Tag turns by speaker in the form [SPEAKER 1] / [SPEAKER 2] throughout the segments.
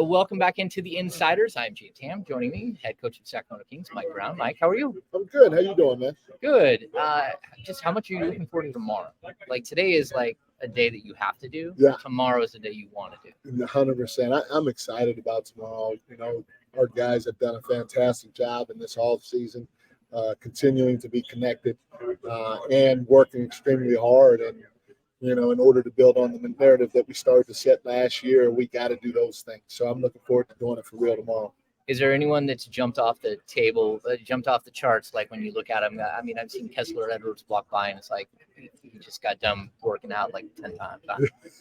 [SPEAKER 1] Welcome back into the Insiders. I'm James Ham. Joining me, head coach of the Sacramento Kings, Mike Brown. Mike, how are you?
[SPEAKER 2] I'm good. How you doing, man?
[SPEAKER 1] Good. Just how much are you looking forward to tomorrow? Like today is like a day that you have to do.
[SPEAKER 2] Yeah.
[SPEAKER 1] Tomorrow is the day you want to do.
[SPEAKER 2] 100%. I'm excited about tomorrow. Our guys have done a fantastic job in this off season, continuing to be connected and working extremely hard. And in order to build on the narrative that we started to set last year, we got to do those things. So I'm looking forward to doing it for real tomorrow.
[SPEAKER 1] Is there anyone that's jumped off the table, jumped off the charts? Like when you look at him, I mean, I've seen Kessler Edwards walk by, and it's like he just got done working out like 10 times.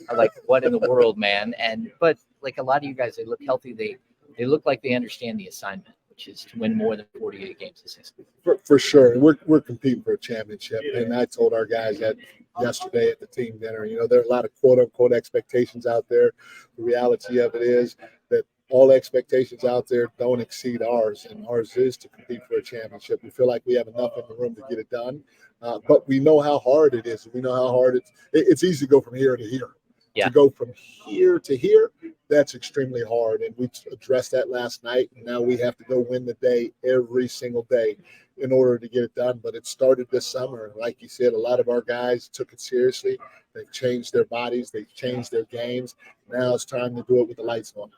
[SPEAKER 1] I'm like, what in the world, man? But like a lot of you guys, they look healthy. They look like they understand the assignment, which is to win more than 48 games this season.
[SPEAKER 2] For sure, we're competing for a championship, and I told our guys that yesterday at the team dinner. There are a lot of quote unquote expectations out there. The reality of it is that all expectations out there don't exceed ours, and ours is to compete for a championship. We feel like we have enough in the room to get it done, but we know how hard it is. We know how hard it's easy to go from here to here.
[SPEAKER 1] Yeah.
[SPEAKER 2] To go from here to here, that's extremely hard, and we addressed that last night, and now we have to go win the day every single day in order to get it done. But it started this summer, and like you said, a lot of our guys took it seriously. They've changed their bodies. They've changed their games. Now it's time to do it with the lights on.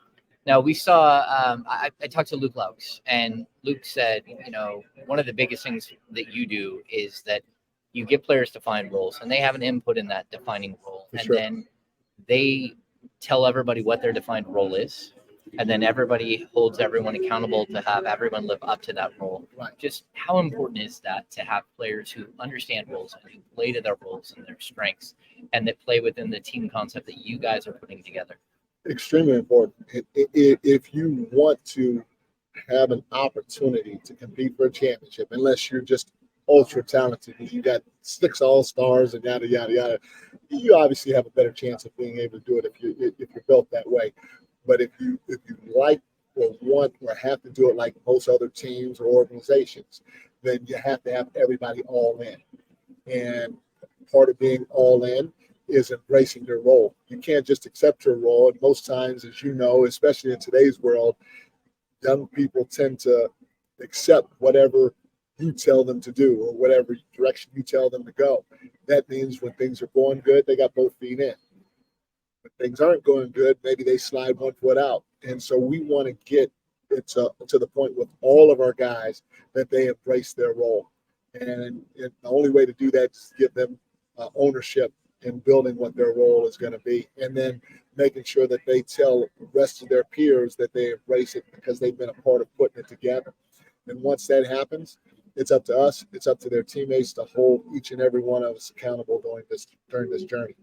[SPEAKER 1] Now, we saw, I talked to Luke Laux, and Luke said, one of the biggest things that you do is that you get players to find roles, and they have an input in that defining role.
[SPEAKER 2] For
[SPEAKER 1] and
[SPEAKER 2] sure.
[SPEAKER 1] Then they tell everybody what their defined role is, and then everybody holds everyone accountable to have everyone live up to that role.
[SPEAKER 2] Right.
[SPEAKER 1] Just how important is that to have players who understand roles and who play to their roles and their strengths, and that play within the team concept that you guys are putting together?
[SPEAKER 2] Extremely important. If you want to have an opportunity to compete for a championship, unless you're just ultra talented, you got 6 all-stars and yada yada yada, you obviously have a better chance of being able to do it if you're built that way. But if you like or want or have to do it like most other teams or organizations, then you have to have everybody all in. And part of being all in is embracing your role. You can't just accept your role. And most times, as you know, especially in today's world, young people tend to accept whatever you tell them to do or whatever direction you tell them to go. That means when things are going good, they got both feet in. When things aren't going good, maybe they slide one foot out. And so we want to get it to the point with all of our guys that they embrace their role. And the only way to do that is to give them ownership in building what their role is going to be, and then making sure that they tell the rest of their peers that they embrace it because they've been a part of putting it together. And once that happens, it's up to us, it's up to their teammates to hold each and every one of us accountable during this journey.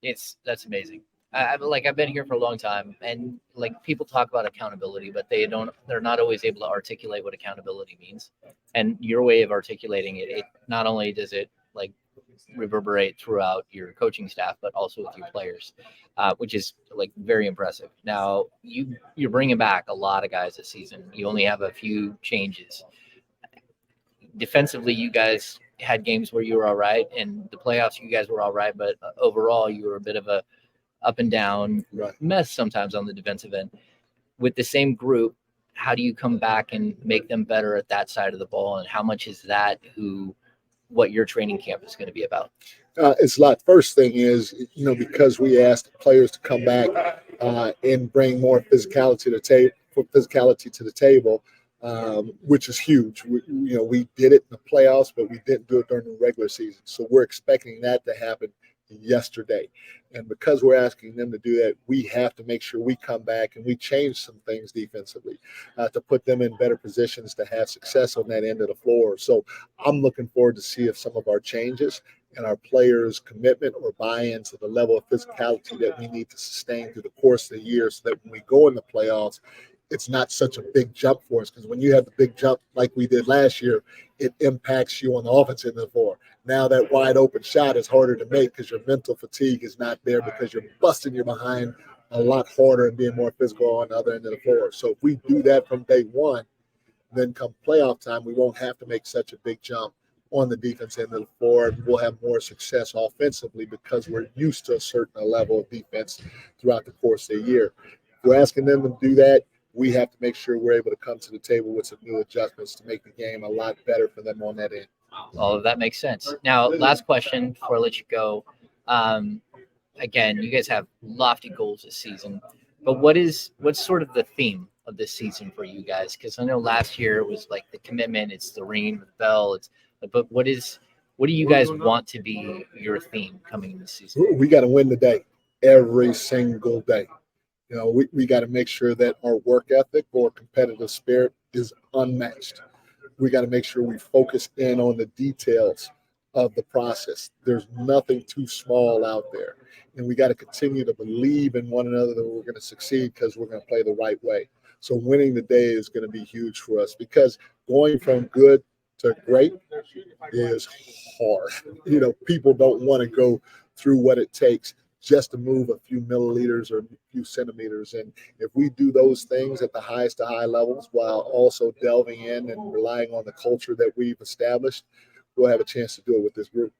[SPEAKER 1] That's amazing. I've been here for a long time, and like people talk about accountability, but they're not always able to articulate what accountability means. And your way of articulating it not only does it like reverberate throughout your coaching staff, but also with your players, which is like very impressive. Now you're bringing back a lot of guys this season. You only have a few changes. Defensively, you guys had games where you were all right, and the playoffs you guys were all right, but overall you were a bit of a up and down mess sometimes on the defensive end. With the same group, how do you come back and make them better at that side of the ball, and how much is that what your training camp is going to be about?
[SPEAKER 2] It's a lot. First thing is, because we asked players to come back and bring more physicality to the table, which is huge. We did it in the playoffs, but we didn't do it during the regular season. So we're expecting that to happen yesterday. And because we're asking them to do that, we have to make sure we come back and we change some things defensively to put them in better positions to have success on that end of the floor. So I'm looking forward to see if some of our changes and our players' commitment or buy-in to the level of physicality that we need to sustain through the course of the year so that when we go in the playoffs, it's not such a big jump for us, because when you have the big jump like we did last year, it impacts you on the offensive end of the floor. Now that wide open shot is harder to make because your mental fatigue is not there, because you're busting your behind a lot harder and being more physical on the other end of the floor. So if we do that from day one, then come playoff time, we won't have to make such a big jump on the defense end of the floor, and we'll have more success offensively because we're used to a certain level of defense throughout the course of the year. we're asking them to do that, we have to make sure we're able to come to the table with some new adjustments to make the game a lot better for them on that end.
[SPEAKER 1] All of that makes sense. Now, last question before I let you go. Um, Again, you guys have lofty goals this season, but what's sort of the theme of this season for you guys? Because I know last year it was like the commitment, it's the ringing of the bell, but what do you guys want to be your theme coming in this season?
[SPEAKER 2] We got to win the day every single day. We got to make sure that our work ethic or competitive spirit is unmatched. We got to make sure we focus in on the details of the process. There's nothing too small out there. And we got to continue to believe in one another that we're going to succeed because we're going to play the right way. So winning the day is going to be huge for us because going from good to great is hard. People don't want to go through what it takes just to move a few milliliters or a few centimeters. And if we do those things at the highest to high levels while also delving in and relying on the culture that we've established, we'll have a chance to do it with this group.